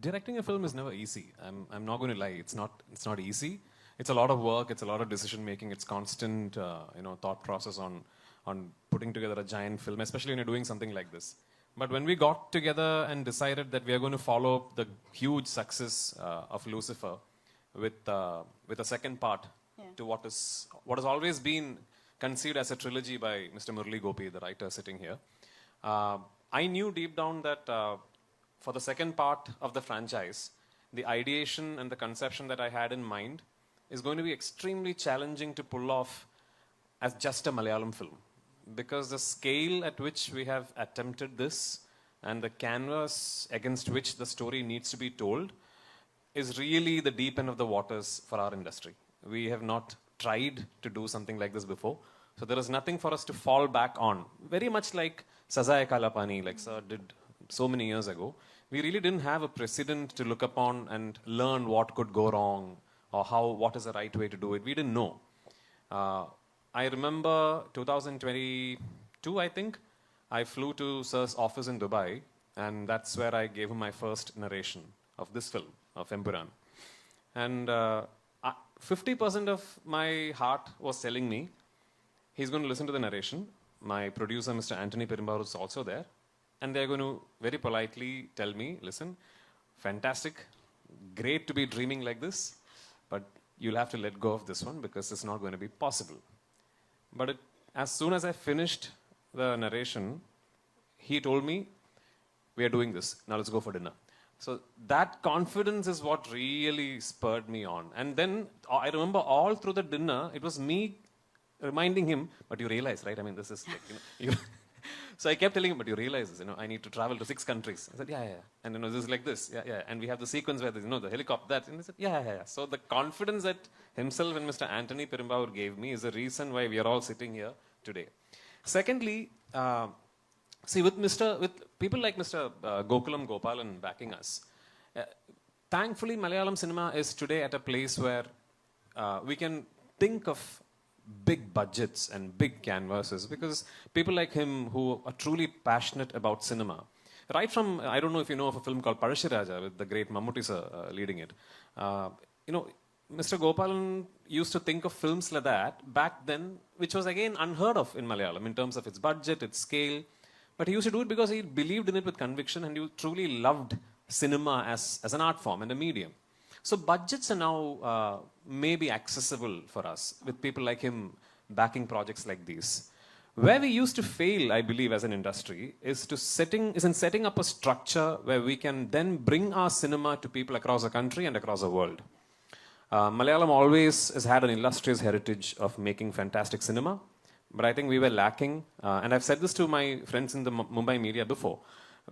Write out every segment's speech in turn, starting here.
Directing a film is never easy. I'm not going to lie. It's not easy. It's a lot of work. It's a lot of decision making. It's constant, thought process on putting together a giant film, especially when you're doing something like this. But when we got together and decided that we are going to follow the huge success of Lucifer with a second part to what has always been conceived as a trilogy by Mr. Murali Gopi, the writer sitting here, I knew deep down that for the second part of the franchise, the ideation and the conception that I had in mind is going to be extremely challenging to pull off as just a Malayalam film. Because the scale at which we have attempted this and the canvas against which the story needs to be told is really the deep end of the waters for our industry. We have not tried to do something like this before. So there is nothing for us to fall back on. Very much like Sazai Kalapani, like Sir did so many years ago. We really didn't have a precedent to look upon and learn what could go wrong or what is the right way to do it. We didn't know. I remember 2022, I think, I flew to Sir's office in Dubai, and that's where I gave him my first narration of this film, of Empuraan. And 50% of my heart was telling me, he's going to listen to the narration. My producer, Mr. Anthony Perimbaru, is also there. And they're going to very politely tell me, listen, fantastic, great to be dreaming like this, but you'll have to let go of this one because it's not going to be possible. But as soon as I finished the narration, he told me, we are doing this, now let's go for dinner. So that confidence is what really spurred me on. And then I remember all through the dinner, it was me reminding him, but you realize, right? I mean, this is like, so I kept telling him, but you realize this, I need to travel to 6 countries. I said, yeah. And this is like this, yeah. And we have the sequence where there's, the helicopter, that. And I said, yeah. So the confidence that himself and Mr. Anthony Perimbaur gave me is the reason why we are all sitting here today. Secondly, with people like Mr. Gokulam Gopalan backing us, thankfully Malayalam cinema is today at a place where we can think of big budgets and big canvases because people like him who are truly passionate about cinema, right from, I don't know if you know of a film called Prithviraj with the great Mammootty sir leading it. Mr. Gopalan used to think of films like that back then, which was again unheard of in Malayalam in terms of its budget, its scale. But he used to do it because he believed in it with conviction and he truly loved cinema as an art form and a medium. So budgets are now maybe accessible for us with people like him backing projects like these. Where we used to fail, I believe, as an industry is in setting up a structure where we can then bring our cinema to people across the country and across the world. Malayalam always has had an illustrious heritage of making fantastic cinema, but I think we were lacking, and I've said this to my friends in the Mumbai media before,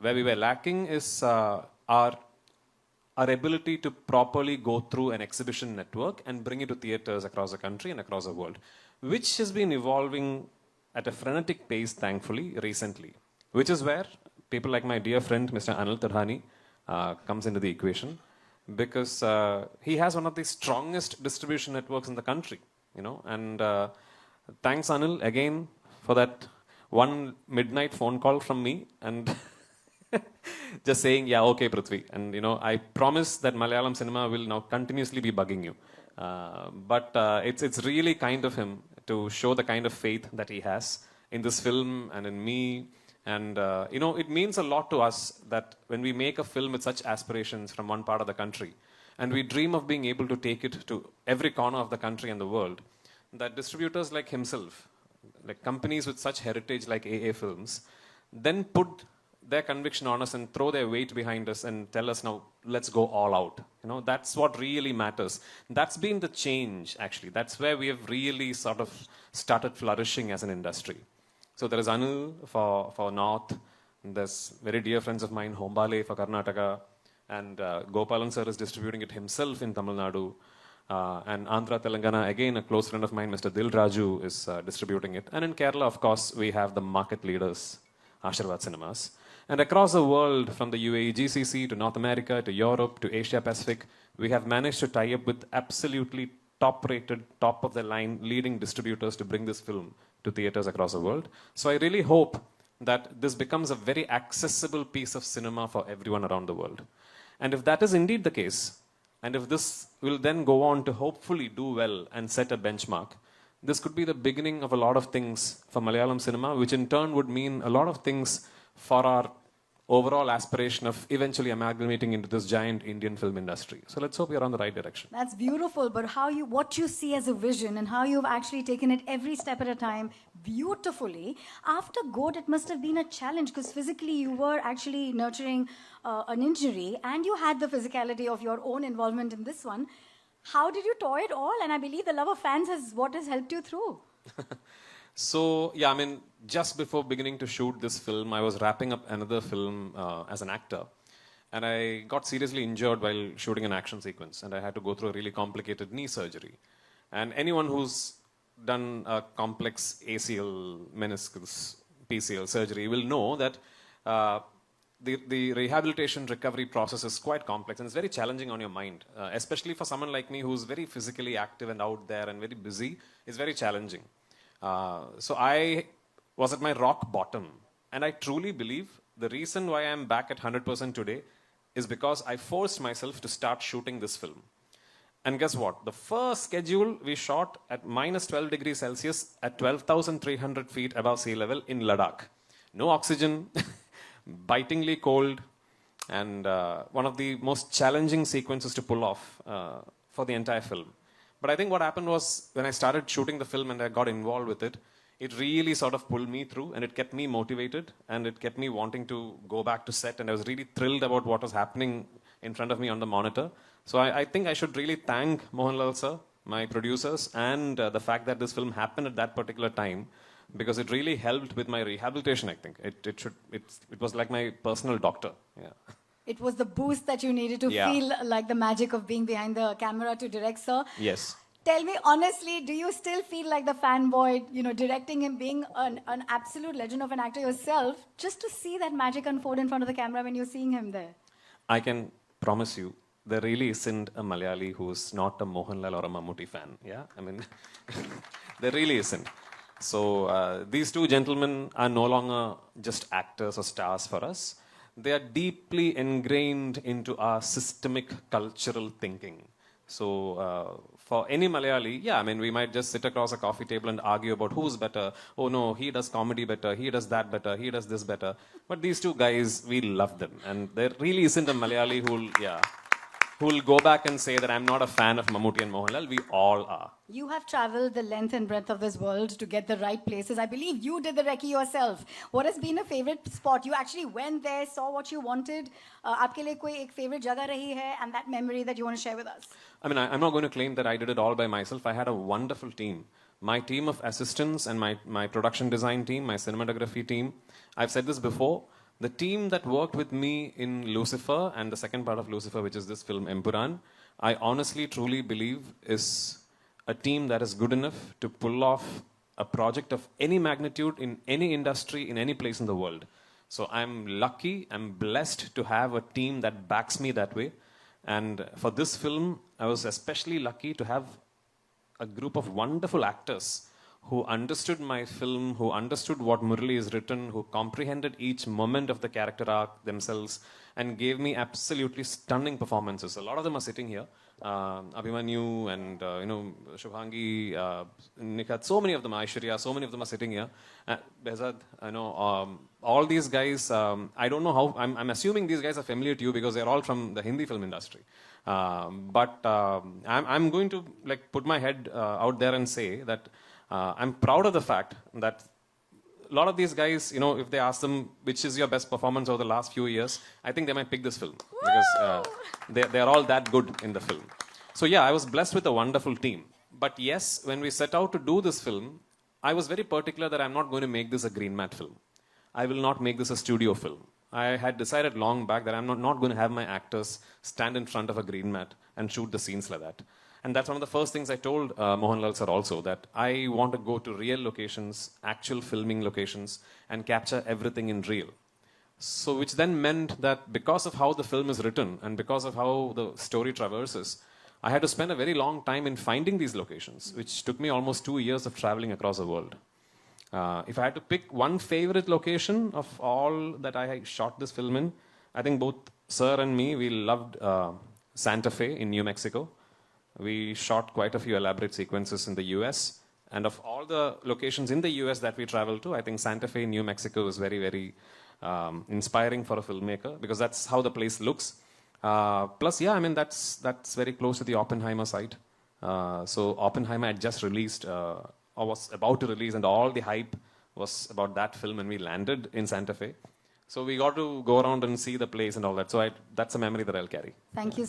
where we were lacking is our ability to properly go through an exhibition network and bring it to theaters across the country and across the world, which has been evolving at a frenetic pace, thankfully, recently, which is where people like my dear friend, Mr. Anil Tadhani, comes into the equation, because he has one of the strongest distribution networks in the country, and thanks, Anil, again, for that one midnight phone call from me, and just saying, yeah, okay, Prithvi. And, I promise that Malayalam cinema will now continuously be bugging you. But it's really kind of him to show the kind of faith that he has in this film and in me. And, it means a lot to us that when we make a film with such aspirations from one part of the country, and we dream of being able to take it to every corner of the country and the world, that distributors like himself, like companies with such heritage like AA Films, then put their conviction on us and throw their weight behind us and tell us, now let's go all out. That's what really matters. That's been the change, actually. That's where we have really sort of started flourishing as an industry. So there is Anil for North, there's very dear friends of mine, Hombale for Karnataka, and Gopalan sir is distributing it himself in Tamil Nadu. And Andhra Telangana, again a close friend of mine, Mr. Dil Raju, is distributing it. And in Kerala, of course, we have the market leaders, Ashirvad Cinemas. And across the world, from the UAE GCC to North America to Europe to Asia Pacific, we have managed to tie up with absolutely top-rated, top-of-the-line leading distributors to bring this film to theaters across the world. So I really hope that this becomes a very accessible piece of cinema for everyone around the world. And if that is indeed the case, and if this will then go on to hopefully do well and set a benchmark, this could be the beginning of a lot of things for Malayalam cinema, which in turn would mean a lot of things for our overall aspiration of eventually amalgamating into this giant Indian film industry. So let's hope you're on the right direction. That's beautiful, but what you see as a vision and how you've actually taken it every step at a time beautifully. After GOAT, it must have been a challenge because physically you were actually nurturing an injury and you had the physicality of your own involvement in this one. How did you toy it all? And I believe the love of fans is what has helped you through. So, yeah, I mean, just before beginning to shoot this film, I was wrapping up another film as an actor. And I got seriously injured while shooting an action sequence. And I had to go through a really complicated knee surgery. And anyone who's done a complex ACL, meniscus, PCL surgery will know that the rehabilitation recovery process is quite complex and it's very challenging on your mind. Especially for someone like me who's very physically active and out there and very busy, it's very challenging. So I was at my rock bottom, and I truly believe the reason why I'm back at 100% today is because I forced myself to start shooting this film. And guess what? The first schedule we shot at minus 12 degrees Celsius at 12,300 feet above sea level in Ladakh. No oxygen, bitingly cold, and one of the most challenging sequences to pull off for the entire film. But I think what happened was when I started shooting the film and I got involved with it, it really sort of pulled me through and it kept me motivated and it kept me wanting to go back to set, and I was really thrilled about what was happening in front of me on the monitor. So I think I should really thank Mohanlal sir, my producers, and the fact that this film happened at that particular time, because it really helped with my rehabilitation, I think. It was like my personal doctor. Yeah. It was the boost that you needed to feel like the magic of being behind the camera to direct, sir. Yes. Tell me honestly, do you still feel like the fanboy, directing him, being an absolute legend of an actor yourself, just to see that magic unfold in front of the camera when you're seeing him there? I can promise you, there really isn't a Malayali who's not a Mohanlal or a Mammootty fan. Yeah, I mean, there really isn't. So these two gentlemen are no longer just actors or stars for us. They are deeply ingrained into our systemic cultural thinking. So for any Malayali, yeah, I mean, we might just sit across a coffee table and argue about who's better. Oh no, he does comedy better, he does that better, he does this better. But these two guys, we love them. And there really isn't a Malayali who'll go back and say that I'm not a fan of Mammootty and Mohanlal. We all are. You have traveled the length and breadth of this world to get the right places. I believe you did the recce yourself. What has been a favorite spot? You actually went there, saw what you wanted. Aapke liye koi ek favorite jagah rahi hai, and that memory that you want to share with us? I mean, I'm not going to claim that I did it all by myself. I had a wonderful team. My team of assistants and my production design team, my cinematography team. I've said this before. The team that worked with me in Lucifer and the second part of Lucifer, which is this film Empuraan, I honestly, truly believe is a team that is good enough to pull off a project of any magnitude in any industry, in any place in the world. So I'm lucky, I'm blessed to have a team that backs me that way. And for this film, I was especially lucky to have a group of wonderful actors who understood my film, who understood what Murali has written, who comprehended each moment of the character arc themselves, and gave me absolutely stunning performances. A lot of them are sitting here. Abhimanyu and, Shubhangi, Nikhat, so many of them, Aishwarya, so many of them are sitting here. Behzad, all these guys, I don't know how, I'm assuming these guys are familiar to you because they're all from the Hindi film industry. But I'm going to put my head out there and say that I'm proud of the fact that a lot of these guys, if they ask them which is your best performance over the last few years, I think they might pick this film because they're all that good in the film. So yeah, I was blessed with a wonderful team. But yes, when we set out to do this film, I was very particular that I'm not going to make this a green mat film. I will not make this a studio film. I had decided long back that I'm not going to have my actors stand in front of a green mat and shoot the scenes like that. And that's one of the first things I told Mohanlal sir also, that I want to go to real locations, actual filming locations, and capture everything in real. So which then meant that because of how the film is written and because of how the story traverses, I had to spend a very long time in finding these locations, which took me almost 2 years of traveling across the world. If I had to pick one favorite location of all that I shot this film in, I think both Sir and me, we loved Santa Fe in New Mexico. We shot quite a few elaborate sequences in the US. And of all the locations in the US that we traveled to, I think Santa Fe, New Mexico is very, very inspiring for a filmmaker because that's how the place looks. Plus, yeah, I mean, that's very close to the Oppenheimer site. So Oppenheimer had just released, or was about to release, and all the hype was about that film when we landed in Santa Fe. So we got to go around and see the place and all that. So that's a memory that I'll carry. Thank you